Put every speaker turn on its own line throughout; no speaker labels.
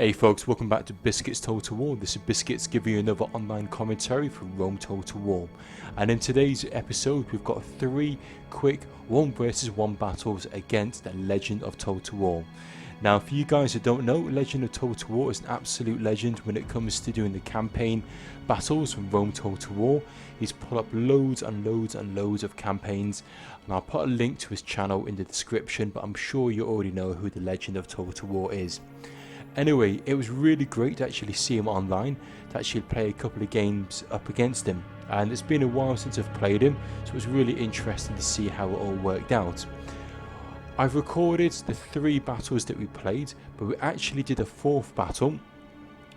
Hey folks, welcome back to Biscuits Total War. This is Biscuits giving you another online commentary for Rome Total War. And in today's episode, we've got 3 quick 1 versus 1 battles against the Legend of Total War. Now, for you guys who don't know, Legend of Total War is an absolute legend when it comes to doing the campaign battles from Rome Total War. He's put up loads and loads and loads of campaigns, and I'll put a link to his channel in the description, but I'm sure you already know who the Legend of Total War is. Anyway, it was really great to actually see him online, to actually play a couple of games up against him. And it's been a while since I've played him, so it was really interesting to see how it all worked out. I've recorded the 3 battles that we played, but we actually did a 4th battle,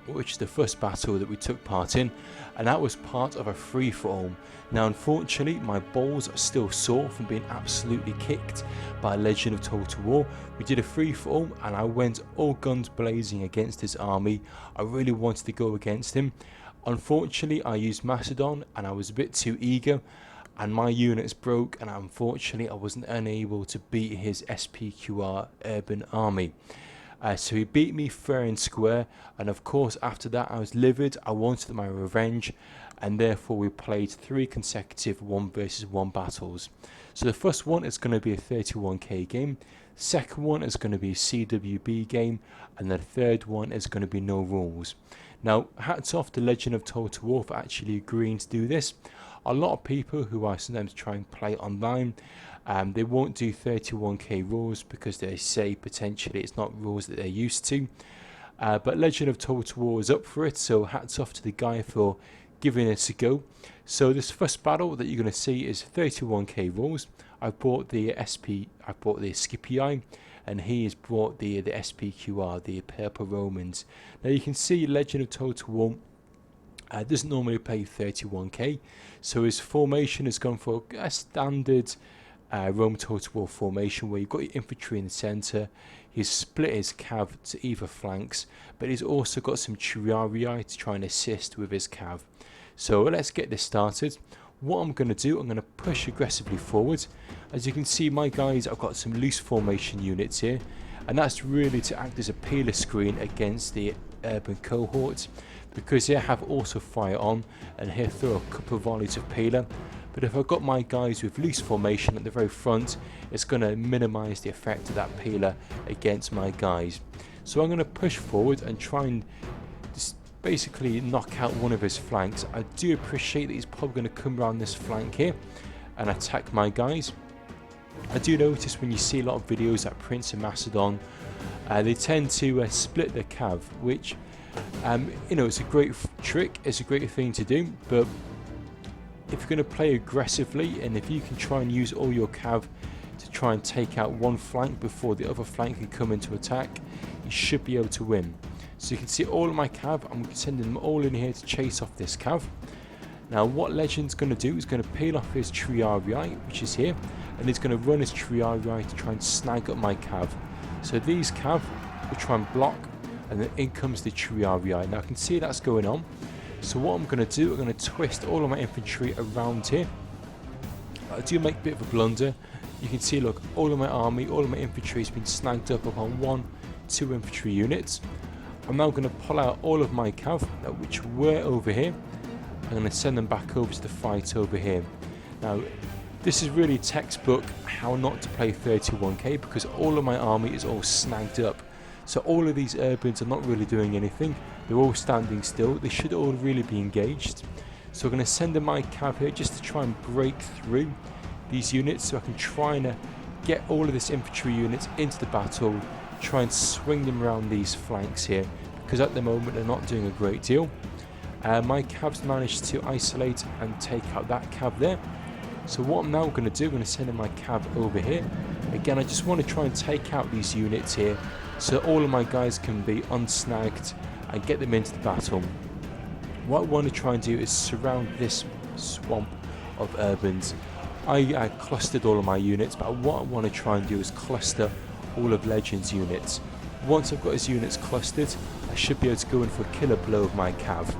which is the first battle that we took part in, and that was part of a free-for-all. Now unfortunately my balls are still sore from being absolutely kicked by Legend of Total War. We did a free-for-all and I went all guns blazing against his army. I really wanted to go against him. Unfortunately I used Macedon and I was a bit too eager, and my units broke, and unfortunately I wasn't unable to beat his SPQR urban army. So he beat me fair and square, and of course after that I was livid. I wanted my revenge, and therefore we played 3 consecutive 1 versus 1 battles. So the first one is going to be a 31k game, second one is going to be a CWB game, and the third one is going to be no rules. Now hats off to Legend of Total War for actually agreeing to do this. A lot of people who I sometimes try and play online, they won't do 31k rules because they say potentially it's not rules that they're used to. But Legend of Total War is up for it, so hats off to the guy for giving it a go. So this first battle that you're going to see is 31k rules. I've brought the Scipii, and he has brought the SPQR, the Purple Romans. Now you can see Legend of Total War doesn't normally play 31k, so his formation has gone for a standard Rome Total War formation where you've got your infantry in the centre. He's split his cav to either flanks, but he's also got some Triarii to try and assist with his cav. So let's get this started. What I'm going to do, I'm going to push aggressively forward. As you can see, my guys, I've got some loose formation units here, and that's really to act as a peeler screen against the urban cohorts, because they have also fire on, and here throw a couple of volleys of peeler. But if I've got my guys with loose formation at the very front, it's going to minimise the effect of that peeler against my guys. So I'm going to push forward and try and just basically knock out one of his flanks. I do appreciate that he's probably going to come around this flank here and attack my guys. I do notice when you see a lot of videos like Prince and Macedon, they tend to split their cav, which you know, it's a great trick, it's a great thing to do, but if you're going to play aggressively, and if you can try and use all your cav to try and take out one flank before the other flank can come into attack, you should be able to win. So you can see all of my cav, I'm sending them all in here to chase off this cav. Now what Legend's going to do is going to peel off his Triarii, which is here, and he's going to run his Triarii to try and snag up my cav. So these cav will try and block, and then in comes the Triarii. Now I can see that's going on. So what I'm going to do, I'm going to twist all of my infantry around here. I do make a bit of a blunder. You can see, look, all of my army, all of my infantry has been snagged up upon 2 infantry units. I'm now going to pull out all of my cav, which were over here. I'm going to send them back over to the fight over here. Now, this is really textbook how not to play 31k, because all of my army is all snagged up. So all of these urbans are not really doing anything. They're all standing still. They should all really be engaged. So I'm going to send in my cav here just to try and break through these units, so I can try and get all of this infantry units into the battle, try and swing them around these flanks here, because at the moment they're not doing a great deal. My cavs managed to isolate and take out that cav there. So what I'm now going to do, I'm going to send in my cav over here. Again, I just want to try and take out these units here, so all of my guys can be unsnagged and get them into the battle. What I want to try and do is surround this swamp of urbans. I clustered all of my units, but what I want to try and do is cluster all of Legend's units. Once I've got his units clustered, I should be able to go in for a killer blow of my cav.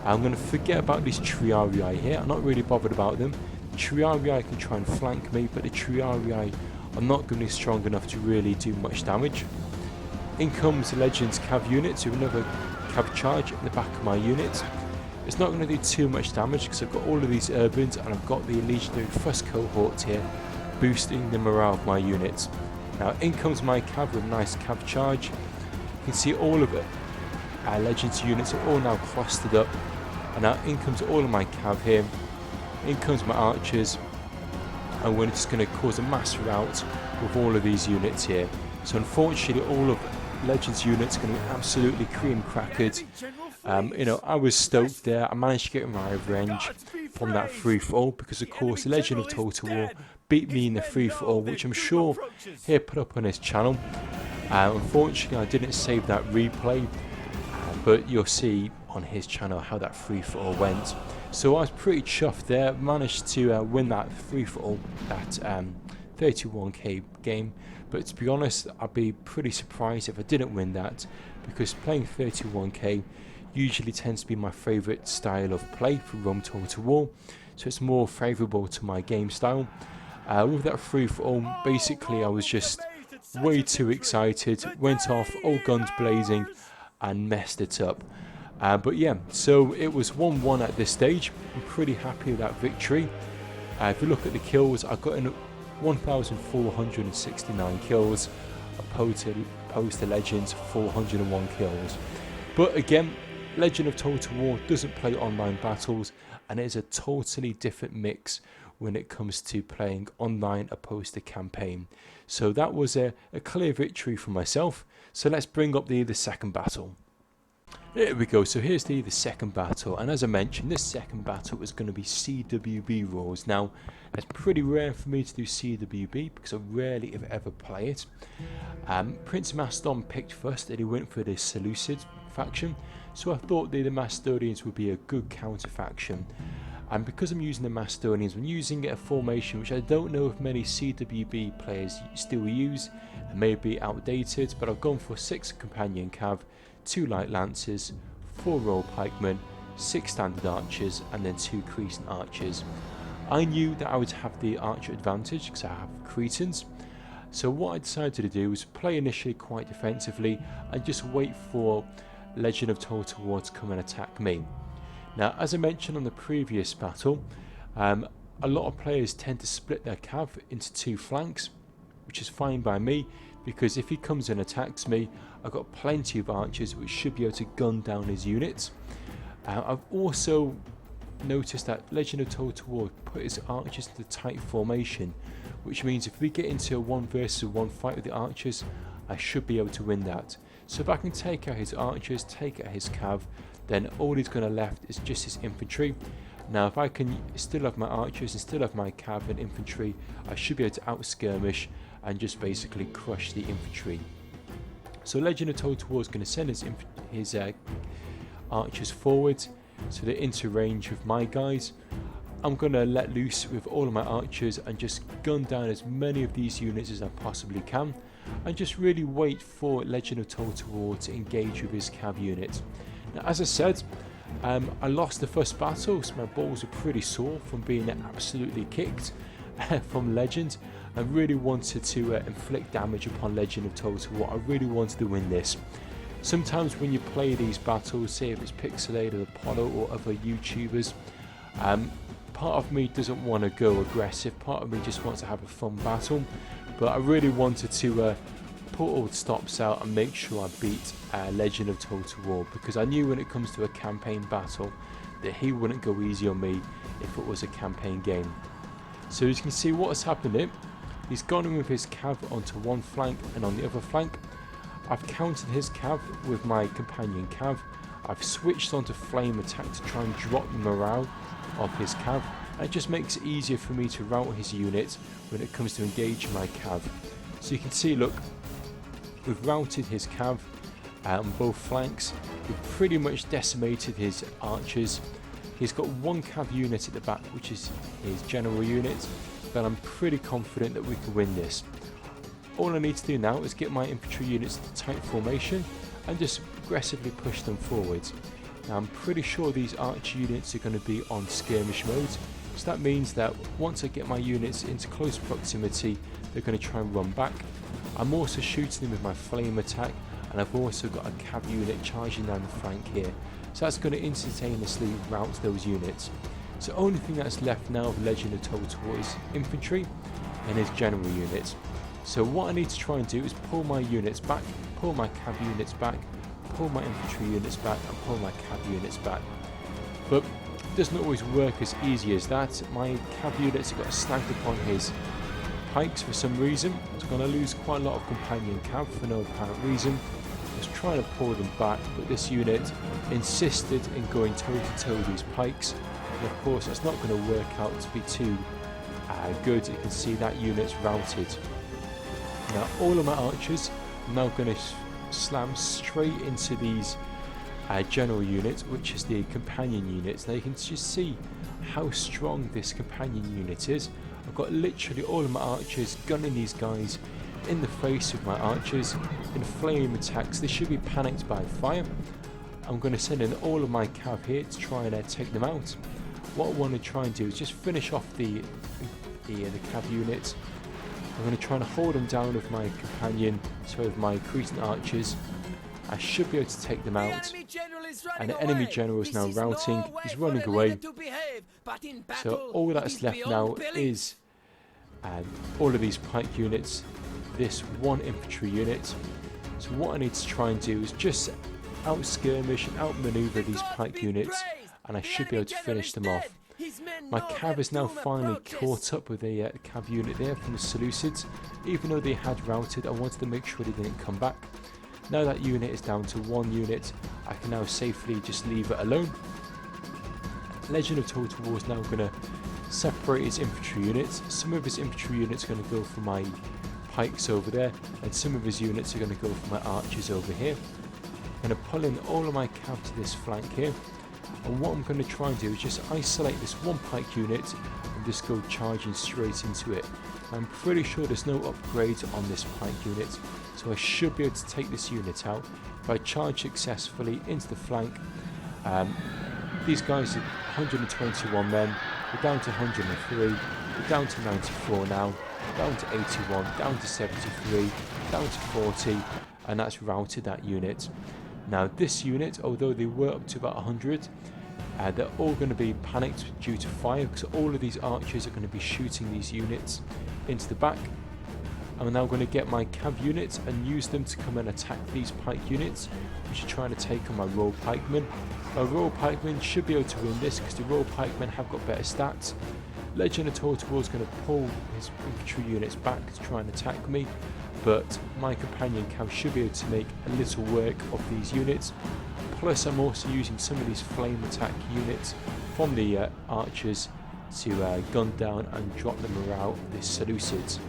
I'm going to forget about these Triarii here. I'm not really bothered about them. The Triarii can try and flank me, but the Triarii are not going to be strong enough to really do much damage. In comes the Legends cav unit with another cav charge at the back of my unit. It's not going to do too much damage because I've got all of these urbans and I've got the Legionary Thrust cohort here boosting the morale of my units. Now in comes my cav with a nice cav charge. You can see all of it. Our Legends units are all now clustered up, and now in comes all of my cav here. In comes my archers, and we're just going to cause a mass rout with all of these units here. So unfortunately all of Legends units are going to be absolutely cream crackered. I was stoked there. I managed to get in my revenge from that free-for-all because of course the Legend of Total War beat me in the free-for-all, which I'm sure he'll put up on his channel. Unfortunately I didn't save that replay, but you'll see on his channel how that free-for-all went. So I was pretty chuffed there, managed to win that free-for-all, that 31k game. But to be honest, I'd be pretty surprised if I didn't win that, because playing 31k usually tends to be my favourite style of play for Rome Total War, so it's more favourable to my game style. With that free-for-all, basically I was just way too excited, went off all guns blazing and messed it up. But yeah, so it was 1-1 at this stage. I'm pretty happy with that victory. If you look at the kills, I got in 1,469 kills, opposed to Legends 401 kills. But again, Legend of Total War doesn't play online battles, and it is a totally different mix when it comes to playing online opposed to campaign. So that was a clear victory for myself. So let's bring up the second battle. Here we go, so here's the second battle, and as I mentioned, this second battle is going to be CWB rules. Now, it's pretty rare for me to do CWB because I rarely if ever play it. Prince Mastodon picked first and he went for the Seleucid faction, so I thought the Macedonians would be a good counter faction. And because I'm using the Macedonians, I'm using a formation which I don't know if many CWB players still use. It may be outdated, but I've gone for 6 companion cav, 2 light lancers, 4 royal pikemen, 6 standard archers, and then 2 Cretan archers. I knew that I would have the archer advantage because I have Cretans. So what I decided to do was play initially quite defensively and just wait for Legend of Total War to come and attack me. Now, as I mentioned on the previous battle, a lot of players tend to split their cav into 2 flanks, which is fine by me, because if he comes and attacks me, I've got plenty of archers which should be able to gun down his units. I've also noticed that Legend of Total War put his archers into tight formation, which means if we get into a 1 versus 1 fight with the archers, I should be able to win that. So if I can take out his archers, take out his cav, then all he's going to left is just his infantry. Now if I can still have my archers and still have my cav and infantry, I should be able to out skirmish and just basically crush the infantry. So Legend of Total War is going to send his archers forward, so they're into range with my guys. I'm going to let loose with all of my archers and just gun down as many of these units as I possibly can, and just really wait for Legend of Total War to engage with his cav unit. Now as I said, I lost the first battle, so my balls are pretty sore from being absolutely kicked from Legend. I really wanted to inflict damage upon Legend of Total War. I really wanted to win this. Sometimes when you play these battles, say if it's Pixelated, Apollo or other YouTubers, part of me doesn't want to go aggressive, part of me just wants to have a fun battle, but I really wanted to put all the stops out and make sure I beat Legend of Total War, because I knew when it comes to a campaign battle that he wouldn't go easy on me if it was a campaign game. So as you can see what's happened here, he's gone in with his cav onto one flank, and on the other flank I've countered his cav with my companion cav. I've switched onto flame attack to try and drop the morale of his cav, and it just makes it easier for me to rout his units when it comes to engaging my cav. So you can see, look, we've routed his cav on both flanks. We've pretty much decimated his archers. He's got 1 cav unit at the back, which is his general unit, but I'm pretty confident that we can win this. All I need to do now is get my infantry units to tight formation and just aggressively push them forwards. Now I'm pretty sure these archer units are going to be on skirmish mode, so that means that once I get my units into close proximity, they're going to try and run back. I'm also shooting them with my flame attack, and I've also got a cav unit charging down the flank here. So that's going to instantaneously rout those units. So only thing that's left now of Legend of Total War is infantry and his general units. So what I need to try and do is pull my units back, pull my cav units back, pull my infantry units back, and pull my cav units back. But it doesn't always work as easy as that. My cav units have got snagged upon his pikes for some reason. I was going to lose quite a lot of companion cav for no apparent reason. I was trying to pull them back, but this unit insisted in going toe to toe with these pikes. And of course that's not going to work out to be too good. You can see that unit's routed. Now all of my archers are now going to slam straight into these general units, which is the companion units. Now you can just see how strong this companion unit is. I've got literally all of my archers gunning these guys in the face with my archers in flame attacks. They should be panicked by fire. I'm going to send in all of my cav here to try and take them out. What I want to try and do is just finish off the cav units. I'm going to try and hold them down with my companion, so with my Cretan archers. I should be able to take them out. And the enemy general is now routing. He's running away. So all that's left now is all of these pike units, this one infantry unit. So what I need to try and do is just out skirmish and out maneuver these pike units, and I should be able to finish them off. My cav is now finally caught up with a cav unit there from the Seleucids. Even though they had routed, I wanted to make sure they didn't come back. Now that unit is down to one unit, I can now safely just leave it alone. Legend of Total War is now going to separate his infantry units. Some of his infantry units are going to go for my pikes over there, and some of his units are going to go for my archers over here. I'm going to pull in all of my cav to this flank here, and what I'm going to try and do is just isolate this one pike unit and just go charging straight into it. I'm pretty sure there's no upgrades on this pike unit, so I should be able to take this unit out if I charge successfully into the flank. These guys are 121 men, we're down to 103, we're down to 94 now, down to 81, down to 73, down to 40, and that's routed that unit. Now this unit, although they were up to about 100, they're all going to be panicked due to fire, because all of these archers are going to be shooting these units into the back. I'm now going to get my cav units and use them to come and attack these pike units, which are trying to take on my royal pikemen. My royal pikemen should be able to win this because the royal pikemen have got better stats. Legend of Total War is going to pull his infantry units back to try and attack me, but my companion cav should be able to make a little work of these units. Plus I'm also using some of these flame attack units from the archers to gun down and drop the morale of the Seleucids.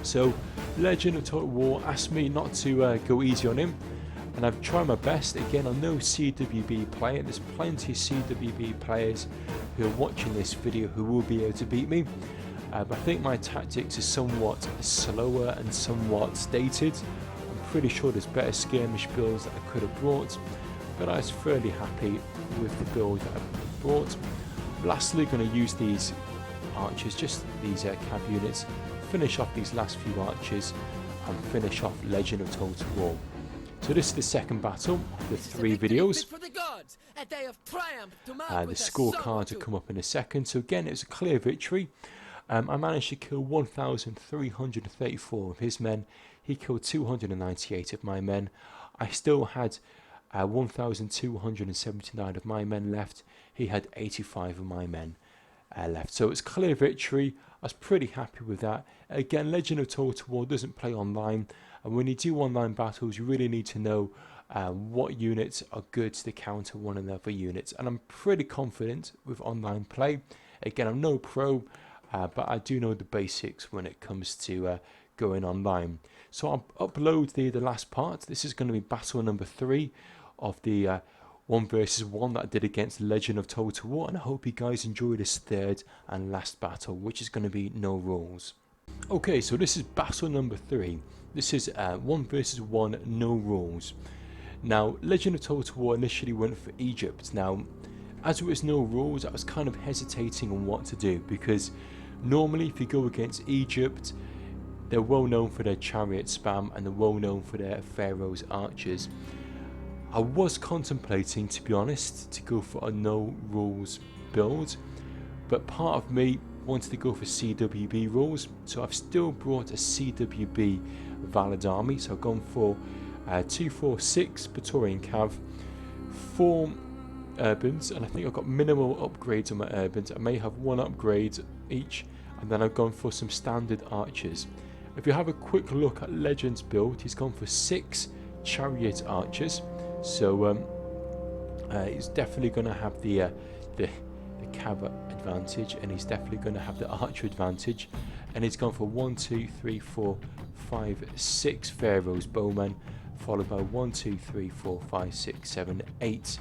So Legend of Total War asked me not to go easy on him, and I've tried my best. Again, I'm no CWB player. There's plenty of CWB players who are watching this video who will be able to beat me, but I think my tactics are somewhat slower and somewhat dated. I'm pretty sure there's better skirmish builds that I could have brought, but I was fairly happy with the build that I brought. I'm lastly going to use these archers, just these cav units, finish off these last few archers and finish off Legend of Total War. So this is the second battle of the 3 videos. The scorecards will come up in a second. So again, it was a clear victory. I managed to kill 1,334 of his men. He killed 298 of my men. I still had 1,279 of my men left. He had 85 of my men left. So it's clear victory. I was pretty happy with that. Again, Legend of Total War doesn't play online, and when you do online battles you really need to know what units are good to counter one another units, and I'm pretty confident with online play. Again, I'm no pro, but I do know the basics when it comes to going online. So I'll upload the last part. This is going to be battle number 3 of the 1 versus 1 that I did against Legend of Total War, and I hope you guys enjoy this third and last battle, which is going to be no rules. Okay, so this is battle number 3. This is 1 versus 1, no rules. Now, Legend of Total War initially went for Egypt. Now, as it was no rules, I was kind of hesitating on what to do, because normally if you go against Egypt, They're well known for their chariot spam, and they're well known for their Pharaoh's archers. I was contemplating, to be honest, to go for a no rules build, but part of me wanted to go for CWB rules, so I've still brought a CWB valid army. So I've gone for 246 Praetorian Cav, 4 urbans, and I think I've got minimal upgrades on my urbans. I may have 1 upgrade each, and then I've gone for some standard archers. If you have a quick look at Legends build, he's gone for 6 chariot archers, so he's definitely going to have the cav advantage, and he's definitely going to have the archer advantage. And he's gone for 1, 2, 3, 4, 5, 6 Pharaoh's bowmen, followed by 1, 2, 3, 4, 5, 6, 7, 8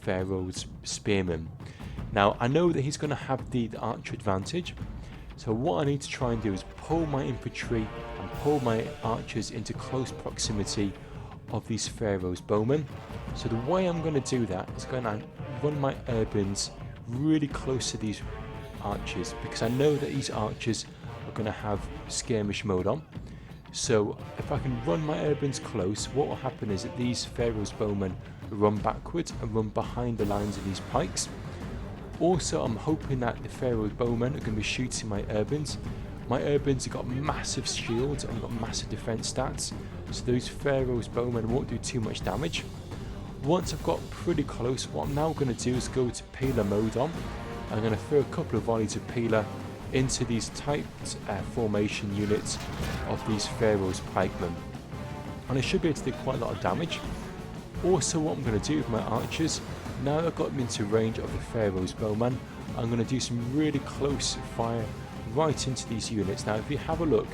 Pharaoh's spearmen. Now I know that he's going to have the archer advantage, so what I need to try and do is pull my infantry and pull my archers into close proximity of these Pharaoh's bowmen. So the way I'm going to do that is going to run my urbans really close to these archers, because I know that these archers are going to have skirmish mode on. So if I can run my urbans close, what will happen is that these Pharaoh's bowmen run backwards and run behind the lines of these pikes. Also, I'm hoping that the Pharaoh's bowmen are going to be shooting my urbans. My urbans have got massive shields and got massive defense stats, so those Pharaoh's bowmen won't do too much damage. Once I've got pretty close, what I'm now going to do is go to peeler mode on. I'm going to throw a couple of volleys of peeler into these tight formation units of these Pharaoh's pikemen, and I should be able to do quite a lot of damage. Also, what I'm going to do with my archers, now I've got them into range of the Pharaoh's bowman, I'm going to do some really close fire right into these units. Now if you have a look,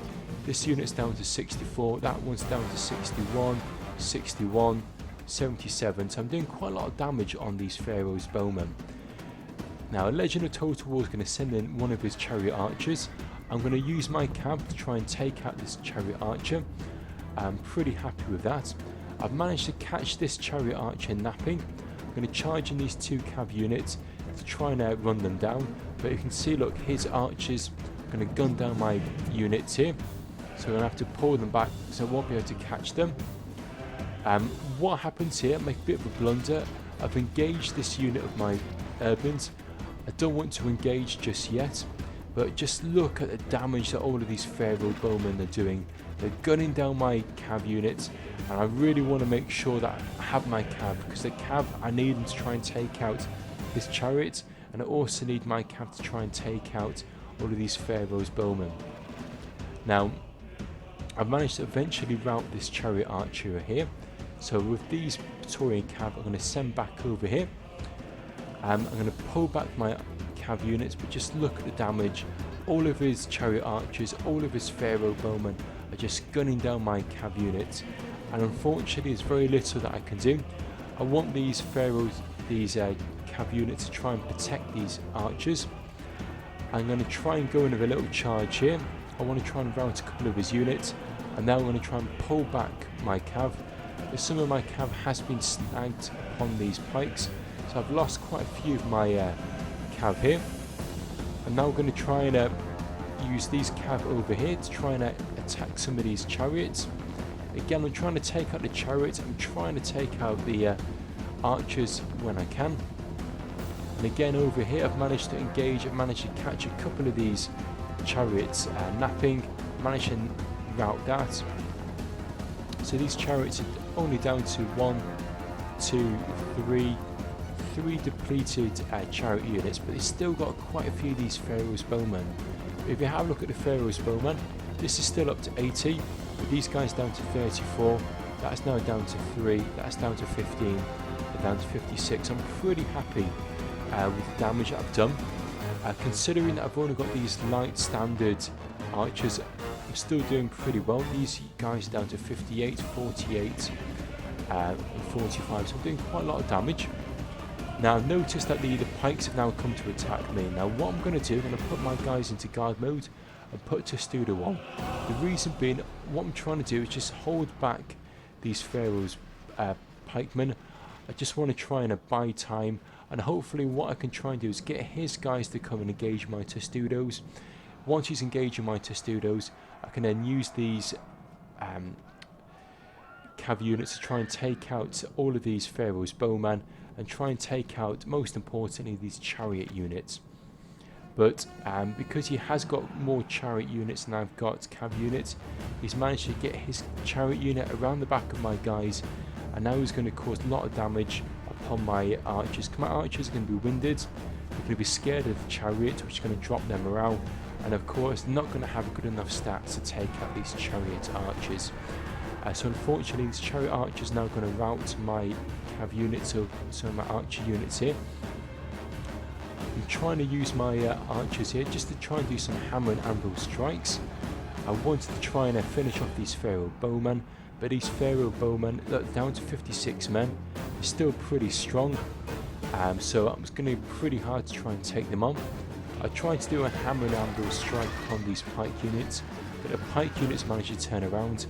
this unit's down to 64, that one's down to 61, 61, 77, so I'm doing quite a lot of damage on these Pharaoh's bowmen. Now Legend of Total War is going to send in one of his chariot archers. I'm going to use my cav to try and take out this chariot archer. I'm pretty happy with that. I've managed to catch this chariot archer napping. I'm going to charge in these 2 cav units to try and run them down, but you can see, look, his archers are going to gun down my units here, so I'm going to have to pull them back, so I won't be able to catch them. What happens here, I make a bit of a blunder. I've engaged this unit of my urbans. I don't want to engage just yet, but just look at the damage that all of these Pharaoh bowmen are doing. They're gunning down my cav units, and I really want to make sure that I have my cav, because the cav, I need them to try and take out this chariot, and I also need my cav to try and take out all of these Pharaoh's bowmen. Now I've managed to eventually rout this chariot archer here, so with these Praetorian cav I'm going to send back over here. I'm going to pull back my cav units, but just look at the damage. All of his chariot archers, all of his Pharaoh bowmen are just gunning down my cav units, and unfortunately there's very little that I can do. I want these Pharaohs, these cav units to try and protect these archers. I'm going to try and go in with a little charge here. I want to try and rout a couple of his units, and now I'm going to try and pull back my cav. Some of my cav has been snagged upon these pikes, so I've lost quite a few of my cav here. I'm now going to try and use these cav over here to try and attack some of these chariots. Again, I'm trying to take out the chariots, I'm trying to take out the archers when I can. And again over here I've managed to engage, I've managed to catch a couple of these chariots napping, managed to rout that. So these chariots are only down to 1, 2, 3 depleted chariot units, but they've still got quite a few of these Pharaoh's bowmen. If you have a look at the Pharaoh's bowmen, this is still up to 80, but these guys down to 34, that's now down to 3, that's down to 15, they're down to 56. I'm pretty happy with the damage that I've done. Considering that I've only got these light standard archers, I'm still doing pretty well. These guys are down to 58, 48 and 45, so I'm doing quite a lot of damage. Now I've noticed that the pikes have now come to attack me. Now what I'm going to do, I'm going to put my guys into guard mode and put Testudo on. The reason being, what I'm trying to do is just hold back these Pharaoh's pikemen. I just want to try and buy time, and hopefully what I can try and do is get his guys to come and engage my Testudos. Once he's engaging my testudos, I can then use these cav units to try and take out all of these Pharaoh's bowmen and try and take out, most importantly, these chariot units. But because he has got more chariot units than I've got cav units, he's managed to get his chariot unit around the back of my guys, and now he's going to cause a lot of damage upon my archers. My archers are going to be winded, they're going to be scared of the chariot, which is going to drop them morale, and of course not going to have good enough stats to take out these chariot archers. So unfortunately these chariot archers are now going to rout my cav units, so my archer units here. I'm trying to use my archers here just to try and do some hammer and anvil strikes. I wanted to try and finish off these Pharaoh bowmen, but these Pharaoh bowmen, look, down to 56 men, they're still pretty strong, so it's going to be pretty hard to try and take them on. I tried to do a hammer and anvil strike on these pike units, but the pike units managed to turn around.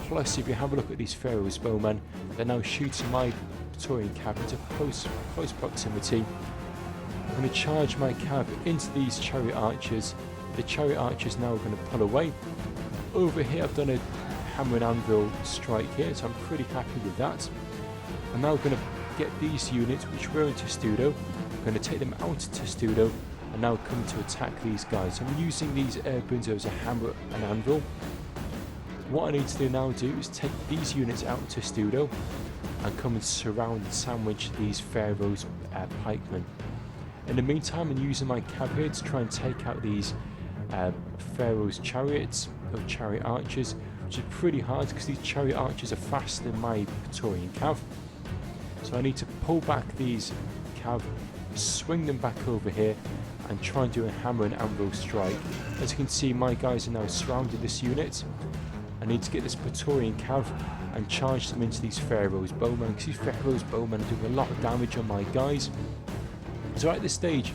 Plus, if you have a look at these Pharaoh's bowmen, they're now shooting my Praetorian cav into close proximity. I'm going to charge my cav into these chariot archers. The chariot archers now are going to pull away. Over here I've done a hammer and anvil strike here, so I'm pretty happy with that. I'm now going to get these units which were in Testudo, I'm going to take them out of Testudo and now come to attack these guys. So I'm using these airburns as a hammer and anvil. What I need to do now is take these units out of Testudo and come and surround and sandwich these Pharaoh's pikemen. In the meantime, I'm using my cav here to try and take out these Pharaoh's chariots, or chariot archers, which is pretty hard because these chariot archers are faster than my Praetorian cav. So I need to pull back these cav, swing them back over here, and try and do a hammer and anvil strike. As you can see, my guys are now surrounded this unit. I need to get this Praetorian cav and charge them into these Pharaoh's bowmen, because these Pharaoh's bowmen are doing a lot of damage on my guys. So at this stage,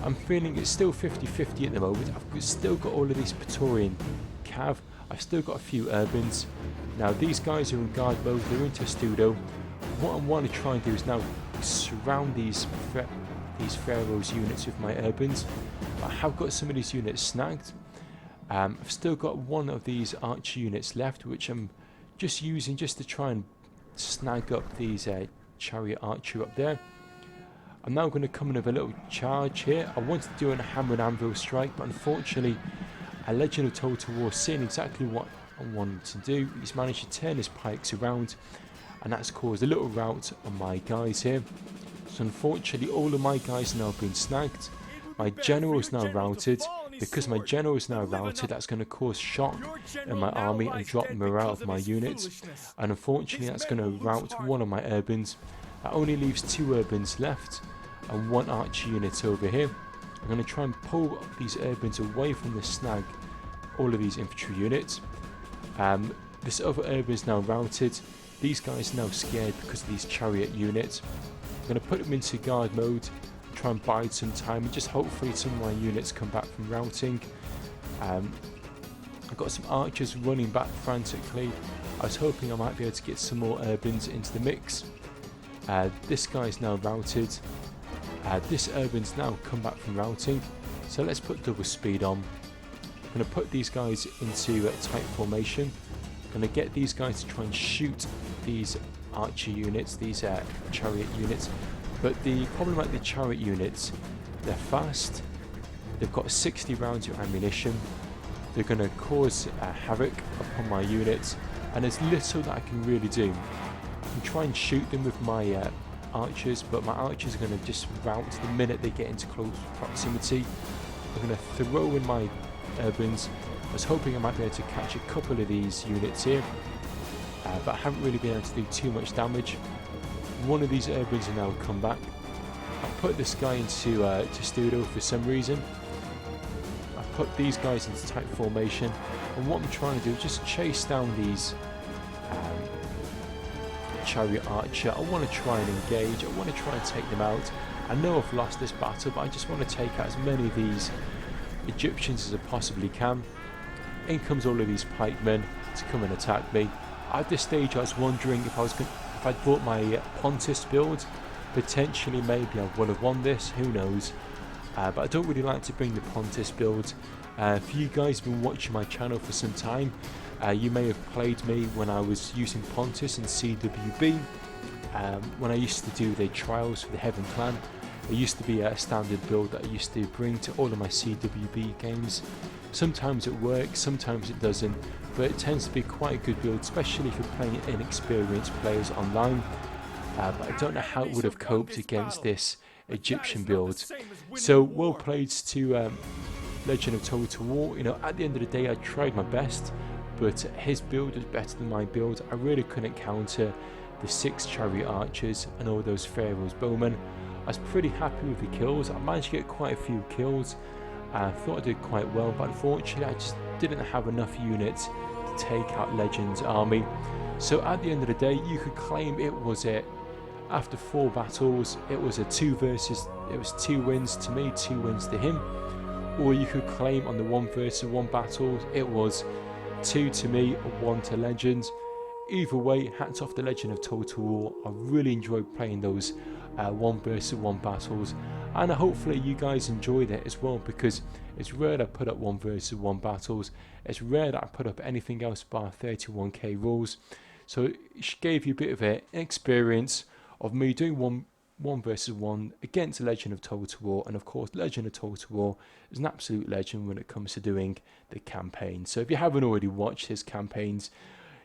I'm feeling it's still 50-50 at the moment. I've still got all of these Praetorian cav. I've still got a few urbans. Now these guys are in guard mode, they're in Testudo. What I want to try and do is now surround these Pharaoh's units with my urbans. I have got some of these units snagged. I've still got one of these archer units left, which I'm just using just to try and snag up these chariot archer up there. I'm now going to come in with a little charge here. I wanted to do a hammer and anvil strike, but unfortunately a Legend of Total War, seeing exactly what I wanted to do, he's managed to turn his pikes around, and that's caused a little rout on my guys here. So unfortunately all of my guys have now been snagged. My general is now routed. Because my general is now routed, that's going to cause shock in my army and drop morale of my units. And unfortunately that's going to rout one of my urbans. That only leaves 2 urbans left and 1 archer unit over here. I'm going to try and pull these urbans away from the snag, all of these infantry units. This other urban is now routed. These guys are now scared because of these chariot units. I'm going to put them into guard mode, try and bide some time, and just hopefully some of my units come back from routing. I've got some archers running back frantically. I was hoping I might be able to get some more urbans into the mix. This guy's now routed. This urban's now come back from routing, so let's put double speed on. I'm going to put these guys into tight formation. I'm going to get these guys to try and shoot these archer units, these chariot units. But the problem with the chariot units, they're fast, they've got 60 rounds of ammunition, they're going to cause havoc upon my units, and there's little that I can really do. I can try and shoot them with my archers, but my archers are going to just rout the minute they get into close proximity. I'm going to throw in my urbans. I was hoping I might be able to catch a couple of these units here, but I haven't really been able to do too much damage. One of these urbans have now come back. I put this guy into Testudo for some reason. I put these guys into tight formation, and what I'm trying to do is just chase down these chariot archer. I want to try and engage, I want to try and take them out. I know I've lost this battle, but I just want to take out as many of these Egyptians as I possibly can. In comes all of these pikemen to come and attack me. At this stage I was wondering if I'd bought my Pontus build, potentially maybe I would have won this, who knows. but I don't really like to bring the Pontus build. For you guys who've been watching my channel for some time, you may have played me when I was using Pontus in CWB. When I used to do the trials for the Heaven Clan, it used to be a standard build that I used to bring to all of my CWB games. Sometimes it works, sometimes it doesn't, but it tends to be quite a good build, especially if you're playing inexperienced players online. But I don't know how it would have coped against this Egyptian build. So well played to Legend of Total War. You know, at the end of the day I tried my best, but his build was better than my build. I really couldn't counter the 6 chariot archers and all those Pharaoh's bowmen. I was pretty happy with the kills. I managed to get quite a few kills. I thought I did quite well, but unfortunately I just didn't have enough units to take out Legend's army. So at the end of the day, you could claim it was it. After 4 battles, it was a 2 wins to me, 2 wins to him. Or you could claim on the 1 versus 1 battles, it was 2 to me, 1 to Legends. Either way, hats off the Legend of Total War. I really enjoyed playing those 1 versus 1 battles, and hopefully you guys enjoyed it as well, because it's rare that I put up 1 versus 1 battles. It's rare that I put up anything else bar 31k rules. So it gave you a bit of an experience of me doing 1 versus 1 against the Legend of Total War. And of course, Legend of Total War is an absolute legend when it comes to doing the campaign. So if you haven't already watched his campaigns,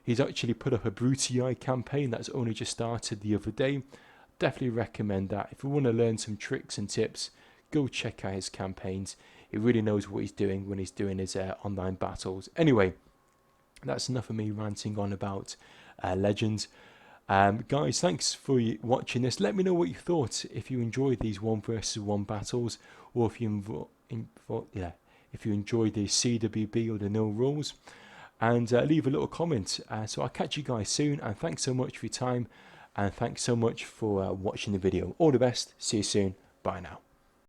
he's actually put up a Brutii campaign that's only just started the other day. Definitely recommend that. If you want to learn some tricks and tips, go check out his campaigns. He really knows what he's doing when he's doing his online battles. Anyway, that's enough of me ranting on about Legends. Guys, thanks for watching this. Let me know what you thought, if you enjoyed these 1 versus 1 battles, or if you enjoyed the CWB or the no rules, and leave a little comment. So I'll catch you guys soon, and thanks so much for your time, and thanks so much for watching the video. All the best, see you soon, bye now.